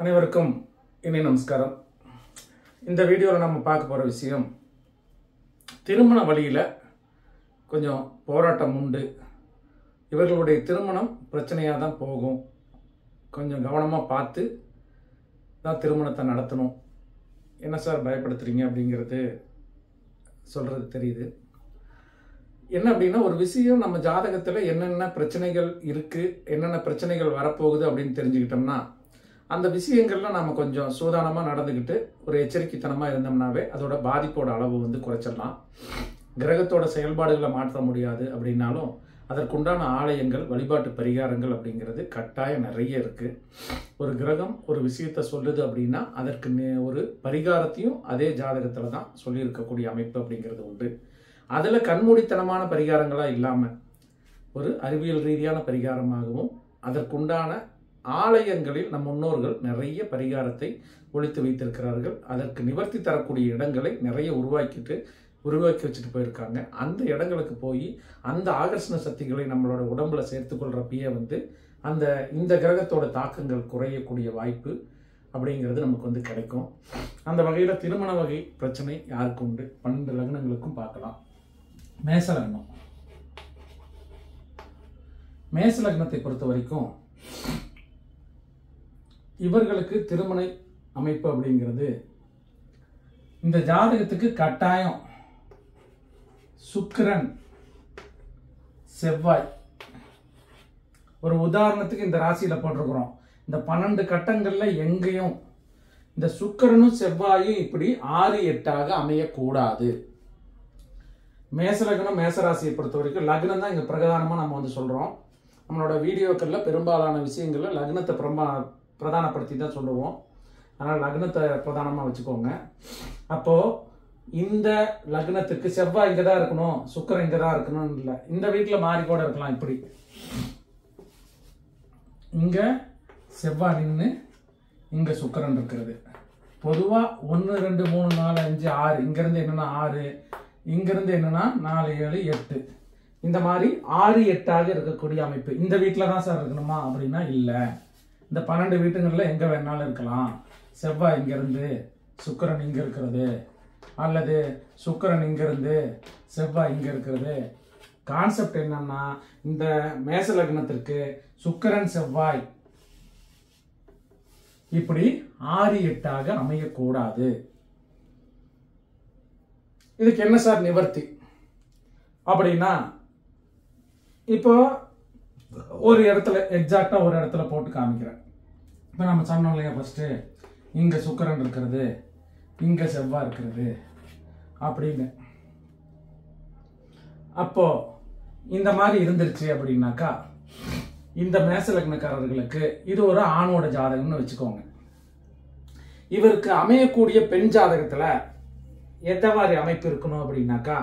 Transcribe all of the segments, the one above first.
அனைவருக்கும் இனிய நமஸ்காரம். இந்த வீடியோவில் நம்ம பார்க்க போகிற விஷயம், திருமண வழியில் கொஞ்சம் போராட்டம் உண்டு. இவர்களுடைய திருமணம் பிரச்சனையாக தான் போகும். கொஞ்சம் கவனமாக பார்த்து தான் திருமணத்தை நடத்தணும். என்ன சார் பயப்படுத்துறீங்க அப்படிங்கிறது சொல்கிறது தெரியுது. என்ன அப்படின்னா, ஒரு விஷயம் நம்ம ஜாதகத்தில் என்னென்ன பிரச்சனைகள் இருக்குது, என்னென்ன பிரச்சனைகள் வரப்போகுது அப்படின்னு தெரிஞ்சுக்கிட்டோம்னா, அந்த விஷயங்கள்லாம் நம்ம கொஞ்சம் சூதானமாக நடந்துக்கிட்டு ஒரு எச்சரிக்கைத்தனமாக இருந்தோம்னாவே அதோட பாதிப்போட அளவு குறைச்சிடலாம். கிரகத்தோட செயல்பாடுகளை மாற்ற முடியாது அப்படின்னாலும் அதற்குண்டான ஆலயங்கள், வழிபாட்டு பரிகாரங்கள் அப்படிங்கிறது கட்டாயம் நிறைய இருக்குது. ஒரு கிரகம் ஒரு விஷயத்தை சொல்லுது அப்படின்னா அதற்கு ஒரு பரிகாரத்தையும் அதே ஜாதகத்தில் தான் சொல்லியிருக்கக்கூடிய அமைப்பு அப்படிங்கிறது உண்டு. அதில் கண்மூடித்தனமான பரிகாரங்களாக இல்லாமல் ஒரு அறிவியல் ரீதியான பரிகாரமாகவும் அதற்குண்டான ஆலயங்களில் நம் முன்னோர்கள் நிறைய பரிகாரத்தை ஒழித்து வைத்திருக்கிறார்கள். அதற்கு நிவர்த்தி தரக்கூடிய இடங்களை நிறைய உருவாக்கி வச்சுட்டு போயிருக்காங்க. அந்த இடங்களுக்கு போய் அந்த ஆகர்ஷண சக்திகளை நம்மளோட உடம்புல சேர்த்துக்கொள்றப்பயே இந்த கிரகத்தோட தாக்கங்கள் குறையக்கூடிய வாய்ப்பு அப்படிங்கிறது நமக்கு கிடைக்கும். அந்த வகையில் திருமண வகை பிரச்சனை யாருக்கு உண்டு? 12 லக்னங்களுக்கும் பார்க்கலாம். மேச லக்னம். மேச லக்னத்தை பொறுத்த வரைக்கும் இவர்களுக்கு திருமண அமைப்பு அப்படிங்கிறது இந்த ஜாதகத்துக்கு கட்டாயம் சுக்கிரன், செவ்வாய். ஒரு உதாரணத்துக்கு இந்த ராசியில போட்டிருக்கிறோம். இந்த 12 கட்டங்கள்ல எங்கேயும் இந்த சுக்கிரனும் செவ்வாயும் இப்படி 6, 8 அமையக்கூடாது. மேச லக்னம், மேசராசியை பொறுத்த வரைக்கும் லக்னம் தான் இங்க பிரதானமா நம்ம சொல்றோம். நம்மளோட வீடியோக்கள்ல பெரும்பாலான விஷயங்கள்ல லக்னத்தை பிரதானப்படுத்தி தான் சொல்லுவோம். அதனால் லக்னத்தை பிரதானமாக வச்சுக்கோங்க. அப்போது இந்த லக்னத்துக்கு செவ்வாய் இங்கே தான் இருக்கணும், சுக்கிரன் இங்கே தான் இருக்கணும்னு இல்லை. இந்த வீட்டில் மாறி கூட இருக்கலாம். இப்படி இங்கே செவ்வாய் நின்று இங்கே சுக்கிரன் இருக்கிறது. பொதுவாக 1, 2, 3, 4, 5, 6 இங்கேருந்து என்னென்னா 6, இங்கேருந்து என்னென்னா 4, 7, 8 இந்த மாதிரி 6, 8 இருக்கக்கூடிய அமைப்பு. இந்த வீட்டில் தான் சார் இருக்கணுமா அப்படின்னா இல்லை. இந்த 12 வீட்டுங்களில் எங்கே வேணாலும் இருக்கலாம். செவ்வாய் இங்கேருந்து சுக்கிரன் இங்கே இருக்கிறது, அல்லது சுக்கிரன் இங்கேருந்து செவ்வாய் இங்கே இருக்கிறது. கான்செப்ட் என்னன்னா, இந்த மேச லக்னத்திற்கு சுக்கிரன் செவ்வாய் இப்படி 6, 8 அமையக்கூடாது. இதுக்கு என்ன சார் நிவர்த்தி அப்படின்னா, இப்போ ஒரு இடத்துல எக்ஸாக்டா ஒரு இடத்துல போட்டு காமிக்கிறேன். இப்போ நம்ம சொன்னோம் இல்லையா, ஃபர்ஸ்ட் இங்க சுக்கிரன் இருக்கிறது, இங்க செவ்வாய் இருக்கிறது அப்படின்னு. அப்போ இந்த மாதிரி இருந்துருச்சு அப்படின்னாக்கா, இந்த மேச லக்னக்காரர்களுக்கு இது ஒரு ஆணோட ஜாதகம்னு வச்சுக்கோங்க. இவருக்கு அமையக்கூடிய பெண் ஜாதகத்துல எந்த மாதிரி அமைப்பு இருக்கணும் அப்படின்னாக்கா,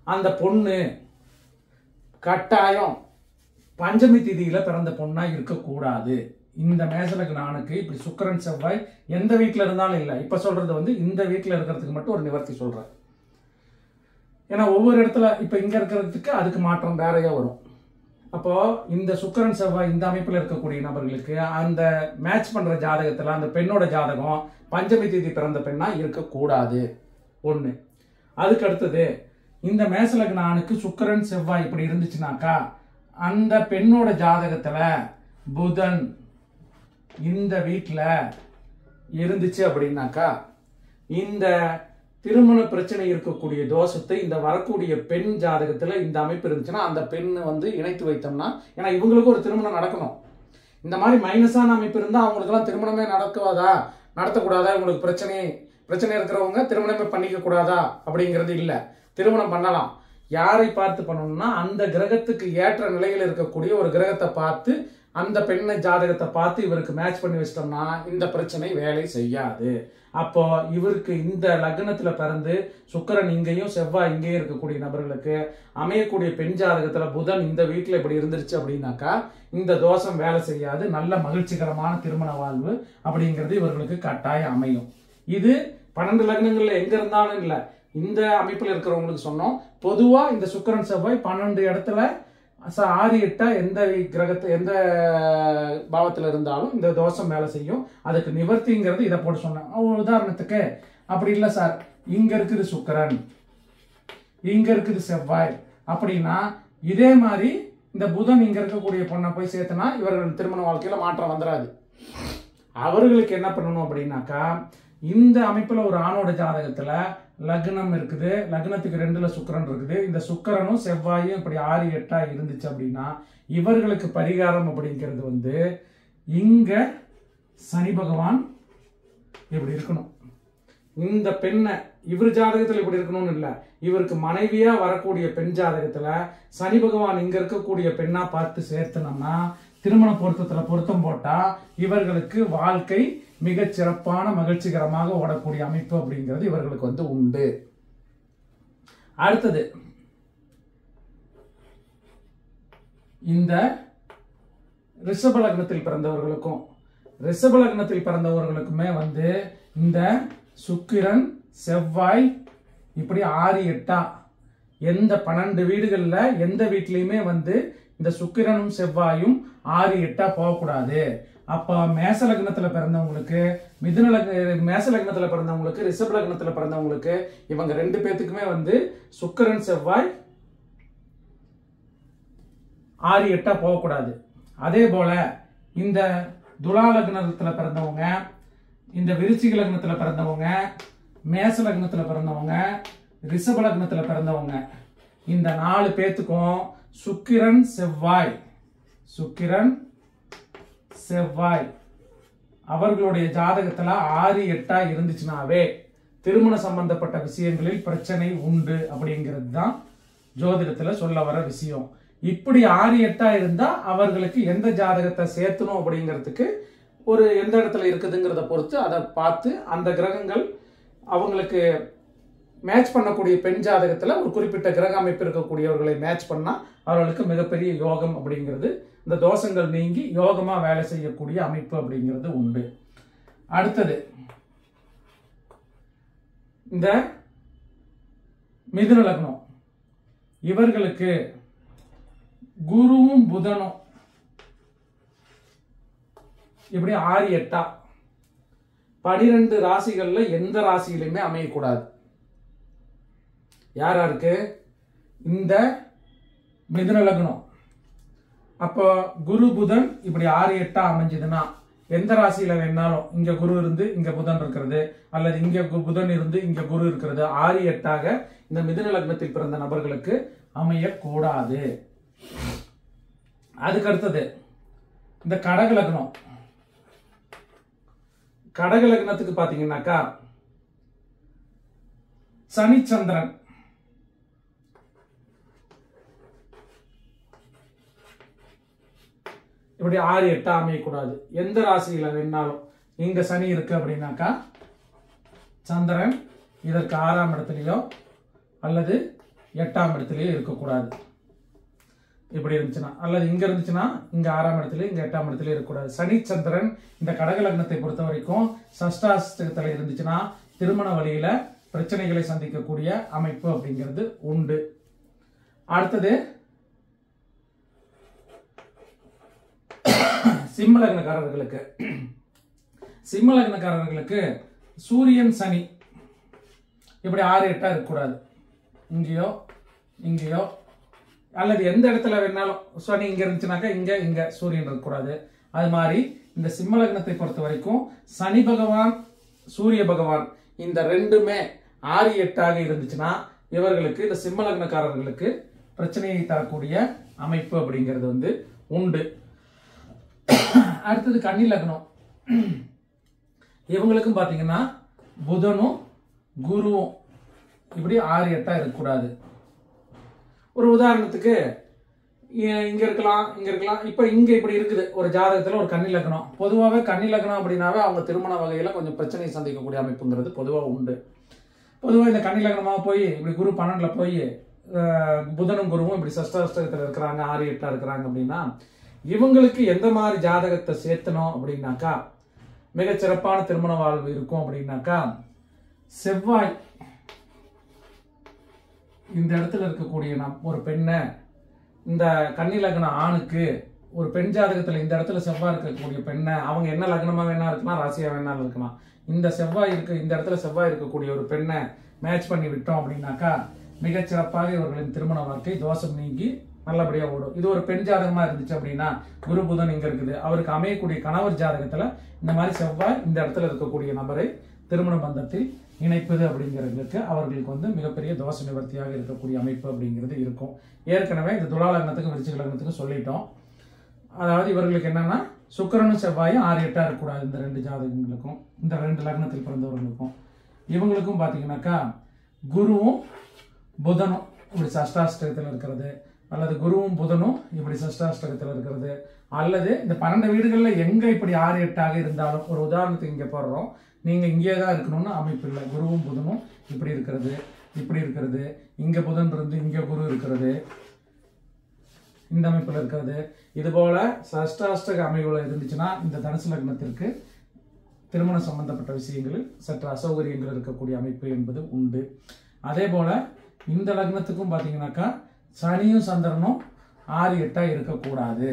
அந்த பொண்ணு கட்டாயம் பஞ்சமி திதியில பிறந்த பொண்ணா இருக்கக்கூடாது. இந்த மேச லக்ன ஆணுக்கு இப்படி சுக்கிரன் செவ்வாய் எந்த வீட்டில் இருந்தாலும் இல்லை. இப்ப சொல்றது இந்த வீட்டில் இருக்கிறதுக்கு மட்டும் ஒரு நிவர்த்தி சொல்றேன். ஏன்னா ஒவ்வொரு இடத்துல இப்ப இங்க இருக்கிறதுக்கு அதுக்கு மாற்றம் வேறையா வரும். அப்போ இந்த சுக்கிரன் செவ்வாய் இந்த அமைப்புல இருக்கக்கூடிய நபர்களுக்கு அந்த மேட்ச் பண்ற ஜாதகத்துல அந்த பெண்ணோட ஜாதகம் பஞ்சமி திதி பிறந்த பெண்ணா இருக்கக்கூடாது. ஒண்ணு. அதுக்கு அடுத்தது, இந்த மேச லக்ன ஆணுக்கு சுக்கிரன் செவ்வாய் இப்படி இருந்துச்சுனாக்கா, அந்த பெண்ணோட ஜாதகத்துல புதன் இந்த வீட்டில் இருந்துச்சு அப்படின்னாக்கா, இந்த திருமண பிரச்சனை இருக்கக்கூடிய தோஷத்தை இந்த வரக்கூடிய பெண் ஜாதகத்துல இந்த அமைப்பு இருந்துச்சுன்னா அந்த பெண் இணைத்து வைத்தோம்னா, ஏன்னா இவங்களுக்கு ஒரு திருமணம் நடக்கணும். இந்த மாதிரி மைனஸான அமைப்பு இருந்தா அவங்களுக்கெல்லாம் திருமணமே நடத்தக்கூடாதா, இவங்களுக்கு பிரச்சனை இருக்கிறவங்க திருமணமே பண்ணிக்க கூடாதா அப்படிங்கிறது இல்லை. திருமணம் பண்ணலாம். யாரை பார்த்து பண்ணணும்னா, அந்த கிரகத்துக்கு ஏற்ற நிலையில் இருக்கக்கூடிய ஒரு கிரகத்தை பார்த்து, அந்த பெண்ணை ஜாதகத்தை பார்த்து இவருக்கு மேட்ச் பண்ணி வச்சிட்டோம்னா இந்த பிரச்சனை வேலை செய்யாது. அப்போ இவருக்கு இந்த லக்னத்துல பிறந்து சுக்கிரன் இங்கேயும் செவ்வாய் இங்கேயும் இருக்கக்கூடிய நபர்களுக்கு அமையக்கூடிய பெண் ஜாதகத்துல புதன் இந்த வீட்டுல இப்படி இருந்துருச்சு அப்படின்னாக்கா இந்த தோஷம் வேலை செய்யாது. நல்ல மகிழ்ச்சிகரமான திருமண வாழ்வு அப்படிங்கிறது இவர்களுக்கு கட்டாயம் அமையும். இது 12 லக்னங்கள்ல எங்க இருந்தாலும் இல்லை, இந்த அமைப்பில் இருக்கிறவங்களுக்கு சொன்னோம். பொதுவா இந்த சுக்கிரன் செவ்வாய் 12 இடத்துல 6 8 எந்த கிரகத்தை எந்த பாவத்தில் இருந்தாலும் இந்த தோஷம் வேலை செய்யும். அதுக்கு நிவர்த்திங்கிறது இதை போட்டு சொன்னேன். உதாரணத்துக்கு அப்படி இல்லை சார், இங்க இருக்குது சுக்கிரன், இங்க இருக்குது செவ்வாய் அப்படின்னா இதே மாதிரி இந்த புதன் இங்க இருக்கக்கூடிய பொண்ணை போய் சேர்த்துனா இவர்கள் திருமண வாழ்க்கையில மாற்றம் வந்துடாது. அவர்களுக்கு என்ன பண்ணணும் அப்படின்னாக்கா, இந்த அமைப்புல ஒரு ஆணோட ஜாதகத்துல லக்னம் இருக்குது, லக்னத்துக்கு 2ல சுக்கிரன் இருக்குது, இந்த சுக்கிரனும் செவ்வாயும் இப்படி 6 8 இருந்துச்சு அப்படின்னா இவர்களுக்கு பரிகாரம் அப்படிங்கிறது வந்து இங்க சனி பகவான் இப்படி இருக்கணும். இந்த பெண்ணை இவர் ஜாதகத்தில் இப்படி இருக்கணும்னு இல்லை, இவருக்கு மனைவியா வரக்கூடிய பெண் ஜாதகத்துல சனி பகவான் இங்க இருக்கக்கூடிய பெண்ணா பார்த்து சேர்த்தனம்னா திருமண பொருத்தத்துல பொருத்தம் போட்டா இவர்களுக்கு வாழ்க்கை மிகச் சிறப்பான மகிழ்ச்சிகரமாக ஓடக்கூடிய அமைப்பு அப்படிங்கிறது இவர்களுக்கு வந்து உண்டு. அடுத்தது இந்த ரிஷப லக்னத்தில் பிறந்தவர்களுக்கும் ரிஷப லக்னத்தில் பிறந்தவர்களுக்குமே வந்து இந்த சுக்கிரன் செவ்வாய் இப்படி 6 8 எந்த 12 வீடுகள்ல எந்த வீட்லயுமே வந்து இந்த சுக்கிரனும் செவ்வாயும் 6 8 போகக்கூடாது. அப்ப மேச லக்னத்துல பிறந்தவங்களுக்கு மேச லக்னத்துல பிறந்தவங்களுக்கு ரிஷப லக்னத்துல பிறந்தவங்களுக்கு இவங்க 2 பேத்துக்குமே வந்து சுக்கிரன் செவ்வாய் 6 8 போகக்கூடாது. அதே போல இந்த துலா லக்னத்துல பிறந்தவங்க, இந்த விருச்சிக லக்னத்துல பிறந்தவங்க, மேச லக்னத்துல பிறந்தவங்க, ரிஷப லக்னத்துல பிறந்தவங்க இந்த 4 பேத்துக்கும் சுக்கிரன் செவ்வாய் அவர்களுடைய ஜாதகத்துல 6 8 இருந்துச்சுனாவே திருமண சம்பந்தப்பட்ட விஷயங்களில் பிரச்சனை உண்டு அப்படிங்கிறது தான் ஜோதிடத்துல சொல்ல வர விஷயம். இப்படி 6 8 இருந்தா அவர்களுக்கு எந்த ஜாதகத்தை சேர்த்தணும் அப்படிங்கிறதுக்கு ஒரு எந்த இடத்துல இருக்குதுங்கிறத பொறுத்து அதை பார்த்து அந்த கிரகங்கள் அவங்களுக்கு மேட்ச் பண்ணக்கூடிய பெண் ஜாதகத்துல ஒரு குறிப்பிட்ட கிரக அமைப்பு இருக்கக்கூடியவர்களை மேட்ச் பண்ணா அவர்களுக்கு மிகப்பெரிய யோகம் அப்படிங்கிறது, இந்த தோஷங்கள் நீங்கி யோகமா வேலை செய்யக்கூடிய அமைப்பு அப்படிங்கிறது உண்டு. அடுத்தது இந்த மிதுன லக்னம், இவர்களுக்கு குருவும் புதனும் இப்படி 6 8 12 ராசிகள்ல எந்த ராசியிலுமே அமையக்கூடாது. யாராருக்கு? இந்த மிதுன லக்னம். அப்போ குரு புதன் இப்படி 6 8 அமைஞ்சதுன்னா எந்த ராசியில வேணாலும் இங்க குரு இருந்து இங்க புதன் இருக்கிறது, அல்லது இங்க புதன் இருந்து இங்க குரு இருக்கிறது 6 8 இந்த மிதுன லக்னத்தில் பிறந்த நபர்களுக்கு அமையக்கூடாது. அதுக்கு அடுத்தது இந்த கடக லக்னம். கடக லக்னத்துக்கு பாத்தீங்கன்னாக்கா சனி சந்திரன் இப்படி 6 8 அமையக்கூடாது. எந்த ராசியில வேணாலும் இங்க சனி இருக்கு அப்படின்னாக்கா சந்திரன் இதற்கு 6ஆம் இடத்துலயோ அல்லது 8ஆம் இடத்துலயோ இருக்கக்கூடாது. இப்படி இருந்துச்சுன்னா, அல்லது இங்க இருந்துச்சுன்னா இங்க 6ஆம் இடத்துல இங்க 8ஆம் இடத்துல இருக்கக்கூடாது. சனி சந்திரன் இந்த கடக லக்னத்தை பொறுத்த வரைக்கும் சஷ்டாஷ்டகத்துல இருந்துச்சுன்னா திருமண வழியில பிரச்சனைகளை சந்திக்கக்கூடிய அமைப்பு அப்படிங்கிறது உண்டு. அடுத்தது சிம்ம லக்னக்காரர்களுக்கு சூரியன் சனி இப்படி 6 8 இருக்கக்கூடாது. இங்கேயோ இங்கேயோ அல்லது எந்த இடத்துல வேணாலும் சனி இங்க இருந்துச்சுனாக்கா இங்க சூரியன் இருக்கக்கூடாது. அது மாதிரி இந்த சிம்ம லக்னத்தை பொறுத்த வரைக்கும் சனி பகவான் சூரிய பகவான் இந்த 2மே 6 8 இருந்துச்சுன்னா இவர்களுக்கு இந்த சிம்ம லக்னக்காரர்களுக்கு பிரச்சனையை தரக்கூடிய அமைப்பு அப்படிங்கிறது வந்து உண்டு. அடுத்தது கன்னி லக்னம். இவங்களுக்கும் பாத்தீங்கன்னா புதனும் குருவும் இப்படி 6 8 இருக்கக்கூடாது. ஒரு உதாரணத்துக்கு இங்க இருக்கலாம் இங்க இருக்கலாம். இப்ப இங்க இப்படி இருக்குது ஒரு ஜாதகத்துல ஒரு கன்னி லக்னம். பொதுவாகவே கன்னி லக்னம் அப்படின்னாவே அவங்க திருமண வகையில கொஞ்சம் பிரச்சனை சந்திக்கக்கூடிய அமைப்புங்கிறது பொதுவாக உண்டு. பொதுவாக இந்த கன்னி லக்னமாக போய் இப்படி குரு 12ல போய் புதனும் குருவும் இப்படி சஷ்டாஷ்டகத்தில் இருக்கிறாங்க 6 8 இருக்கிறாங்க அப்படின்னா இவங்களுக்கு எந்த மாதிரி ஜாதகத்தை சேர்த்தணும் அப்படின்னாக்கா மிகச்சிறப்பான திருமண வாழ்வு இருக்கும் அப்படின்னாக்கா செவ்வாய் இந்த இடத்துல இருக்கக்கூடிய ஒரு பெண்ணை இந்த கன்னி லக்ன ஆணுக்கு ஒரு பெண் ஜாதகத்துல இந்த இடத்துல செவ்வாய் இருக்கக்கூடிய பெண்ணை அவங்க என்ன லக்னமா வேணா இருக்கலாம், ராசியா வேணாலும் இருக்கலாம், இந்த செவ்வாய் இந்த இடத்துல செவ்வாய் இருக்கக்கூடிய ஒரு பெண்ணை மேட்ச் பண்ணி விட்டோம் அப்படின்னாக்கா மிகச்சிறப்பாக இவர்களின் திருமண வாழ்க்கை தோஷம் நீங்கி நல்லபடியா ஓடும். இது ஒரு பெண் ஜாதகமா இருந்துச்சு அப்படின்னா குரு புதன் இங்க இருக்குது, அவருக்கு அமையக்கூடிய கணவர் ஜாதகத்துல இந்த மாதிரி செவ்வாய் இந்த இடத்துல இருக்கக்கூடிய நபரை திருமண பந்தத்தில் இணைப்பது அப்படிங்கிறதுக்கு அவர்களுக்கு வந்து மிகப்பெரிய தோஷ நிவர்த்தியாக இருக்கக்கூடிய அமைப்பு அப்படிங்கிறது இருக்கும். ஏற்கனவே இந்த துலா லக்னத்துக்கும் விருச்சிக லக்னத்துக்கும் சொல்லிட்டோம். அதாவது இவர்களுக்கு என்னன்னா சுக்கிரனும் செவ்வாயும் 6-8 இருக்கக்கூடாது. இந்த 2 ஜாதகங்களுக்கும் இந்த 2 லக்னத்தில் பிறந்தவர்களுக்கும் இவங்களுக்கும் பார்த்தீங்கன்னாக்கா குருவும் புதனும் இப்படி சஷ்டாஷ்டகத்தில் இருக்கிறது, அல்லது குருவும் புதனும் இப்படி சஷ்டாஷ்டகத்தில் இருக்கிறது, அல்லது இந்த 12 வீடுகளில் எங்க இப்படி 6-8 இருந்தாலும், ஒரு உதாரணத்துக்கு இங்கே போடுறோம், நீங்க இங்கே தான் இருக்கணும்னு அமைப்பு இல்லை. குருவும் புதனும் இப்படி இருக்கிறது, இப்படி இருக்கிறது, இங்க புதன் இருந்து இங்க குரு இருக்கிறது, இந்த அமைப்புல இருக்கிறது. இது போல சஷ்டாஷ்டக அமைவுல இருந்துச்சுன்னா இந்த தனுசு லக்னத்திற்கு திருமணம் சம்பந்தப்பட்ட விஷயங்களில் சற்று அசௌகரியங்கள் இருக்கக்கூடிய அமைப்பு என்பது உண்டு. அதே போல இந்த லக்னத்துக்கும் பார்த்தீங்கன்னாக்கா சனியும் சந்திரனும் 6-8 இருக்கக்கூடாது.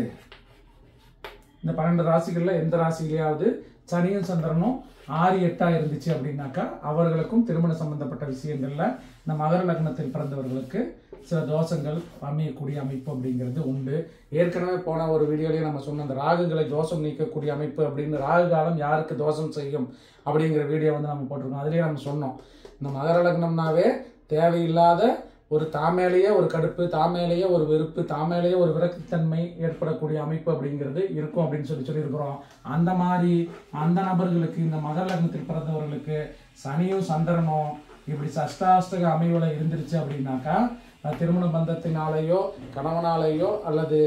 இந்த 12 ராசிகள்ல எந்த ராசியிலேயாவது சனியும் சந்திரனும் 6-8 இருந்துச்சு அப்படின்னாக்கா அவர்களுக்கும் திருமண சம்பந்தப்பட்ட விஷயங்கள்ல இந்த மகர லக்னத்தில் பிறந்தவர்களுக்கு சில தோஷங்கள் அமையக்கூடிய அமைப்பு அப்படிங்கிறது உண்டு. ஏற்கனவே போன ஒரு வீடியோலயே நம்ம சொன்ன அந்த ராகுகளை தோஷம் நீக்கக்கூடிய அமைப்பு அப்படின்னு, ராகு காலம் யாருக்கு தோஷம் செய்யும் அப்படிங்கிற வீடியோ வந்து நம்ம போட்டிருக்கோம். அதுலேயே நம்ம சொன்னோம், இந்த மகர லக்னம்னாவே தேவையில்லாத ஒரு தாமேலேயே ஒரு கடுப்பு, தாமேலேயே ஒரு வெறுப்பு, தாமேலேயே ஒரு விரக்தித்தன்மை ஏற்படக்கூடிய அமைப்பு அப்படிங்கிறது இருக்கும் அப்படின்னு சொல்லியிருக்கிறோம். அந்த மாதிரி அந்த நபர்களுக்கு இந்த மகர லக்னத்தில் பிறந்தவர்களுக்கு சனியும் சந்திரனும் இப்படி சஷ்டாஷ்டக அமைவுல இருந்துருச்சு அப்படின்னாக்கா திருமண பந்தத்தினாலேயோ கணவனாலேயோ அல்லது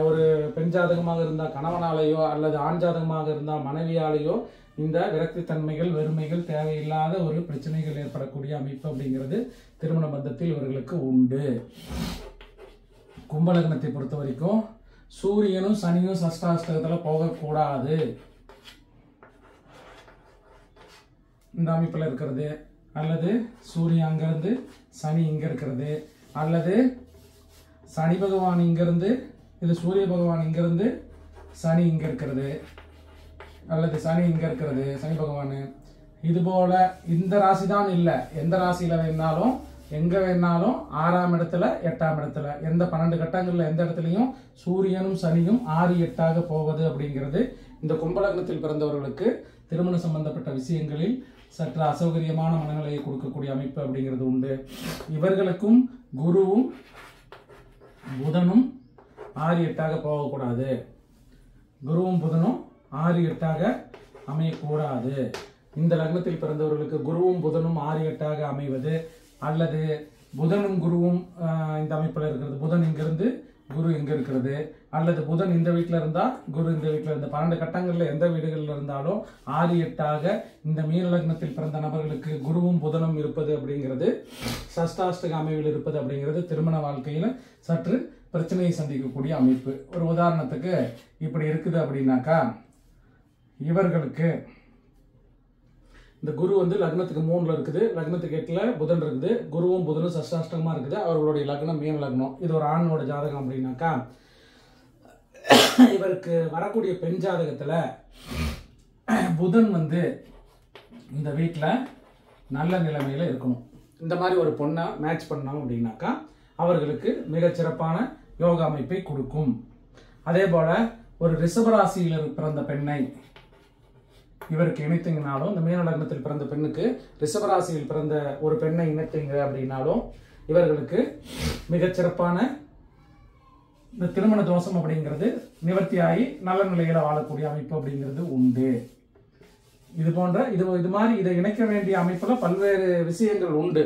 ஒரு பெண் ஜாதகமாக இருந்தால் கணவனாலேயோ அல்லது ஆண் ஜாதகமாக இருந்தால் மனைவியாலேயோ இந்த விரக்தி தன்மைகள் வெறுமைகள் தேவையில்லாத ஒரு பிரச்சனைகள் ஏற்படக்கூடிய அமைப்பு அப்படிங்கிறது திருமண பந்தத்தில் இவர்களுக்கு உண்டு. கும்பலக்னத்தை பொறுத்த வரைக்கும் சூரியனும் சனியும் சஷ்டாஷ்டகத்துல போகக்கூடாது. இந்த அமைப்புல இருக்கிறது, அல்லது சூரியன் அங்கிருந்து சனி இங்க இருக்கிறது, அல்லது சனி பகவான் இங்கிருந்து, இது சூரிய பகவான் இங்கிருந்து சனி இங்க இருக்கிறது, அல்லது சனி இங்க இருக்கிறது சனி பகவான். இது போல இந்த ராசி தான் இல்லை, எந்த ராசியில வேணாலும் எங்க வேணாலும் 6ஆம் இடத்துல 8ஆம் இடத்துல எந்த 12 கட்டங்கள்ல எந்த இடத்துலையும் சூரியனும் சனியும் 6-8 போவது அப்படிங்கிறது இந்த கும்பலக்னத்தில் பிறந்தவர்களுக்கு திருமண சம்பந்தப்பட்ட விஷயங்களில் சற்று அசௌகரியமான மனநிலையை கொடுக்கக்கூடிய அமைப்பு அப்படிங்கிறது உண்டு. இவர்களுக்கும் குருவும் புதனும் 6-8 போகக்கூடாது. குருவும் புதனும் 6-8 அமையக்கூடாது. இந்த லக்னத்தில் பிறந்தவர்களுக்கு குருவும் புதனும் 6-8 அமைவது, அல்லது புதனும் குருவும் இந்த அமைப்பில் இருக்கிறது, புதன் இங்கிருந்து குரு இங்க இருக்கிறது, அல்லது புதன் இந்த வீட்டில் இருந்தா குரு இந்த வீட்டில் இருந்த 12 கட்டங்கள்ல எந்த வீடுகளில் இருந்தாலும் 6-8 இந்த மீன லக்னத்தில் பிறந்த நபர்களுக்கு குருவும் புதனும் இருப்பது அப்படிங்கிறது சஷ்டாஷ்டக அமைவில் இருப்பது அப்படிங்கிறது திருமண வாழ்க்கையில சற்று பிரச்சனையை சந்திக்கக்கூடிய அமைப்பு. ஒரு உதாரணத்துக்கு இப்படி இருக்குது அப்படின்னாக்கா இவர்களுக்கு இந்த குரு வந்து லக்னத்துக்கு 3ல இருக்குது, லக்னத்துக்கு 8ல புதன் இருக்குது, குருவும் புதனும் சஷ்டாஷ்டகமா இருக்குது, அவர்களுடைய லக்னம் மீன லக்னம். இது ஒரு ஆணோட ஜாதகம் அப்படின்னாக்கா இவருக்கு வரக்கூடிய பெண் ஜாதகத்துல புதன் வந்து இந்த வீட்டுல நல்ல நிலைமையில இருக்கணும். இந்த மாதிரி ஒரு பொண்ணை மேட்ச் பண்ணோம் அப்படின்னாக்கா அவர்களுக்கு மிகச்சிறப்பான யோக அமைப்பை கொடுக்கும். அதே போல ஒரு ரிஷபராசியில் பிறந்த பெண்ணை இவருக்கு இணைத்தீங்கனாலும், இந்த மீன லக்னத்தில் பிறந்த பெண்ணுக்கு ரிஷபராசியில் பிறந்த ஒரு பெண்ணை இணைத்தீங்க அப்படின்னாலும் இவர்களுக்கு மிகச்சிறப்பான இந்த திருமண தோஷம் அப்படிங்கிறது நிவர்த்தியாகி நல்ல நிலையில வாழக்கூடிய அமைப்பு அப்படிங்கிறது உண்டு. இது போன்ற இது மாதிரி இதை இணைக்க வேண்டிய அமைப்புல பல்வேறு விஷயங்கள் உண்டு.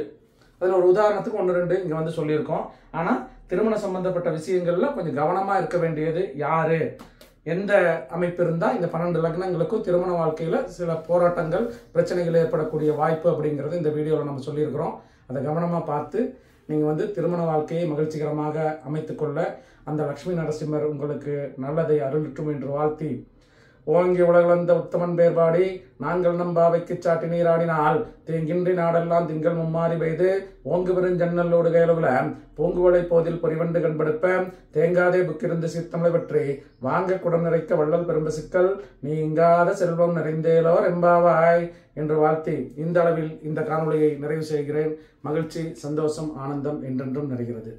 அதில் ஒரு உதாரணத்துக்கு 1-2 இங்க வந்து சொல்லியிருக்கோம். ஆனா திருமண சம்பந்தப்பட்ட விஷயங்கள்ல கொஞ்சம் கவனமா இருக்க வேண்டியது யாரு, எந்த அமைப்பு இருந்தா இந்த 12 லக்னங்களுக்கும் திருமண வாழ்க்கையில சில போராட்டங்கள் பிரச்சனைகள் ஏற்படக்கூடிய வாய்ப்பு அப்படிங்கிறது இந்த வீடியோவில் நம்ம சொல்லியிருக்கிறோம். அதை கவனமா பார்த்து நீங்க வந்து திருமண வாழ்க்கையை மகிழ்ச்சிகரமாக அமைத்துக்கொள்ள அந்த லட்சுமி நரசிம்மர் உங்களுக்கு நல்லதை அருளட்டும் என்று வாழ்த்தி ஓங்கி உலகளந்த உத்தமன் பேர்பாடி நாங்கள் நம்பாவைக்கு சாட்டி நீராடினால் தீங்கின்றி நாடெல்லாம் திங்கள் மும்மாறி பெய்து ஓங்கு பெருஞ்சன்னல்லோடு கையளவுல பூங்குவளை போதில் பொறிவண்டு கண்படுப்ப தேங்காதே புக்கிருந்து சித்தமலை பற்றி வாங்க குடம் நிறைக்க வள்ளல் பெரும்ப சிக்கல் நீங்காத செல்வம் நிறைந்தேலோர் எம்பாவாய் என்று வாழ்த்தி இந்த அளவில் இந்த காணொளியை நிறைவு செய்கிறேன். மகிழ்ச்சி, சந்தோஷம், ஆனந்தம் என்றென்றும் நிறைகிறது.